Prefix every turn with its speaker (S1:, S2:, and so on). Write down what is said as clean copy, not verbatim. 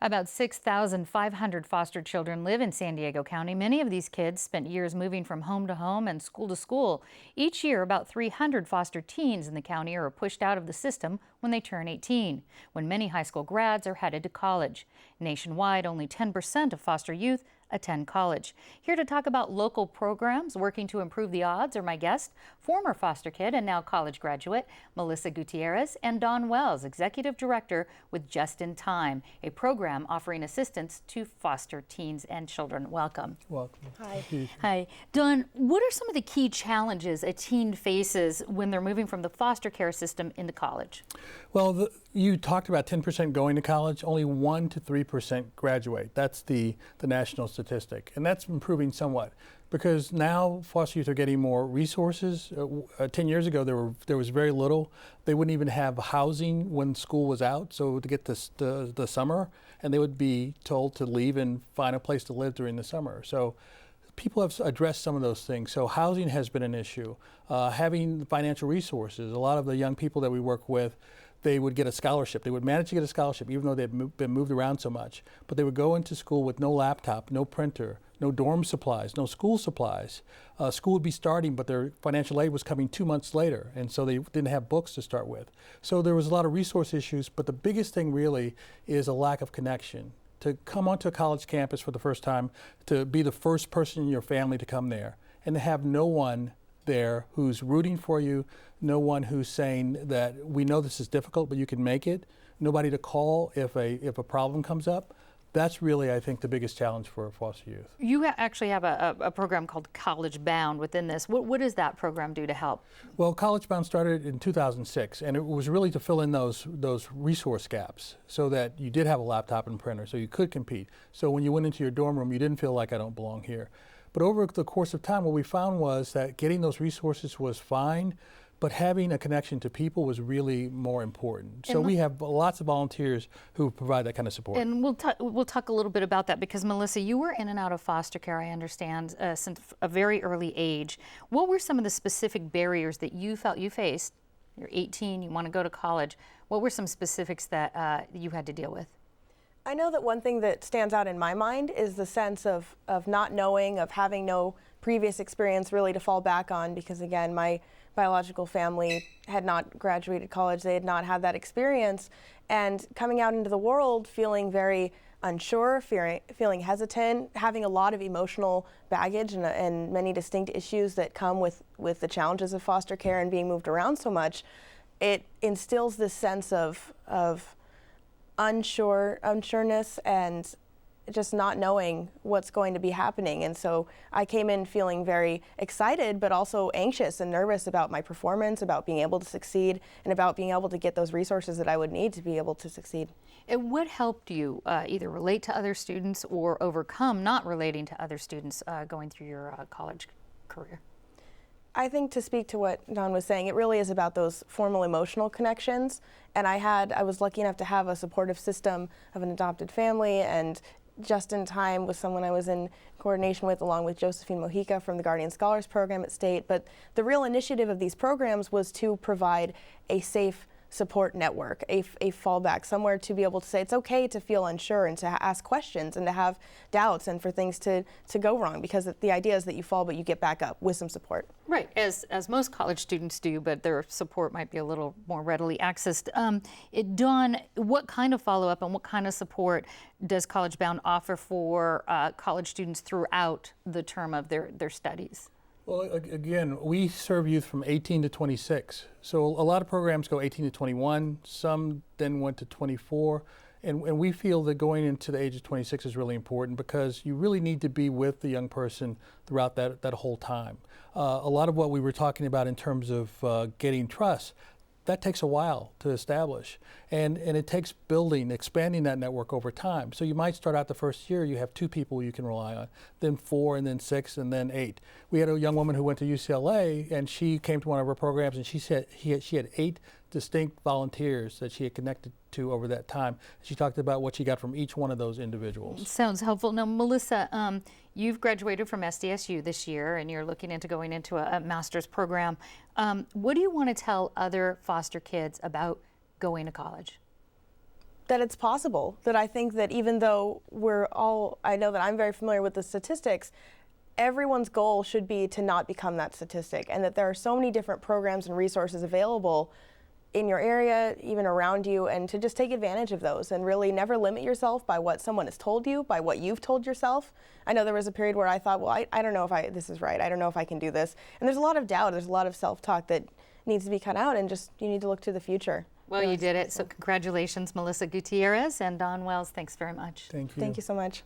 S1: About 6,500 foster children live in San Diego County. Many of these kids spent years moving from home to home and school to school. Each year, about 300 foster teens in the county are pushed out of the system when they turn 18, when many high school grads are headed to college. Nationwide, only 10% of foster youth attend college. Here to talk about local programs working to improve the odds are my guests, former foster kid and now college graduate Melissa Gutierrez and Dawn Wells, Executive Director with Just in Time, a program offering assistance to foster teens and children. Welcome.
S2: Welcome.
S1: Hi. Hi. Dawn, what are some of the key challenges a teen faces when they're moving from the foster care system into college?
S2: Well, you talked about 10% going to college. Only 1 to 3% graduate. That's the national statistic. And that's improving somewhat because now foster youth are getting more resources. 10 years ago, there was very little. They wouldn't even have housing when school was out, so to get the summer, and they would be told to leave and find a place to live during the summer. So people have addressed some of those things. So housing has been an issue. Having financial resources. A lot of the young people that we work with, they would get a scholarship. They would manage to get a scholarship even though they'd been moved around so much. But they would go into school with no laptop, no printer, no dorm supplies, no school supplies. School would be starting, but their financial aid was coming 2 months later, and so they didn't have books to start with. So there was a lot of resource issues, but the biggest thing really is a lack of connection. To come onto a college campus for the first time, to be the first person in your family to come there, and to have no one there who's rooting for you, no one who's saying that we know this is difficult, but you can make it, nobody to call if a problem comes up. That's really, I think, the biggest challenge for foster youth.
S1: You actually have a program called College Bound within this. What does that program do to help?
S2: Well, College Bound started in 2006, and it was really to fill in those resource gaps so that you did have a laptop and printer, so you could compete. So when you went into your dorm room, you didn't feel like I don't belong here. But over the course of time, what we found was that getting those resources was fine, but having a connection to people was really more important. So we have lots of volunteers who provide that kind of support.
S1: And we'll talk a little bit about that because, Melissa, you were in and out of foster care, I understand, since a very early age. What were some of the specific barriers that you felt you faced? You're 18, you want to go to college. What were some specifics that you had to deal with?
S3: I know that one thing that stands out in my mind is the sense of not knowing, of having no previous experience really to fall back on, because again, my biological family had not graduated college, they had not had that experience, and coming out into the world feeling very unsure, feeling hesitant, having a lot of emotional baggage and many distinct issues that come with the challenges of foster care and being moved around so much, it instills this sense of unsureness and just not knowing what's going to be happening. And so I came in feeling very excited, but also anxious and nervous about my performance, about being able to succeed, and about being able to get those resources that I would need to be able to succeed.
S1: And what helped you either relate to other students or overcome not relating to other students going through your college career?
S3: I think, to speak to what Dawn was saying, it really is about those formal emotional connections. And I was lucky enough to have a supportive system of an adopted family, and Just in Time was someone I was in coordination with, along with Josephine Mojica from the Guardian Scholars Program at State. But the real initiative of these programs was to provide a safe support network, a fallback, somewhere to be able to say it's okay to feel unsure and to ask questions and to have doubts and for things to go wrong, because the idea is that you fall but you get back up with some support.
S1: Right, as most college students do, but their support might be a little more readily accessed. Dawn, what kind of follow-up and what kind of support does College Bound offer for college students throughout the term of their studies?
S2: Well, again, we serve youth from 18 to 26. So a lot of programs go 18 to 21, some then went to 24. And we feel that going into the age of 26 is really important because you really need to be with the young person throughout that whole time. A lot of what we were talking about in terms of getting trust, that takes a while to establish. And it takes building, expanding that network over time. So you might start out the first year, you have 2 people you can rely on, then 4, and then 6, and then 8. We had a young woman who went to UCLA, and she came to one of our programs, and she said she had 8 distinct volunteers that she had connected to over that time. She talked about what she got from each one of those individuals.
S1: Sounds helpful. Now, Melissa, you've graduated from SDSU this year, and you're looking into going into a master's program. What do you want to tell other foster kids about going to college?
S3: that it's possible. That I think that even though I know that I'm very familiar with the statistics, everyone's goal should be to not become that statistic, and that there are so many different programs and resources available in your area, even around you, and to just take advantage of those and really never limit yourself by what someone has told you, by what you've told yourself. I know there was a period where I thought, well, I don't know if this is right. I don't know if I can do this. And there's a lot of doubt. There's a lot of self-talk that needs to be cut out, and just you need to look to the future.
S1: Well, you did it. So congratulations, Melissa Gutierrez and Don Wells. Thanks very much.
S2: Thank you.
S3: Thank you so much.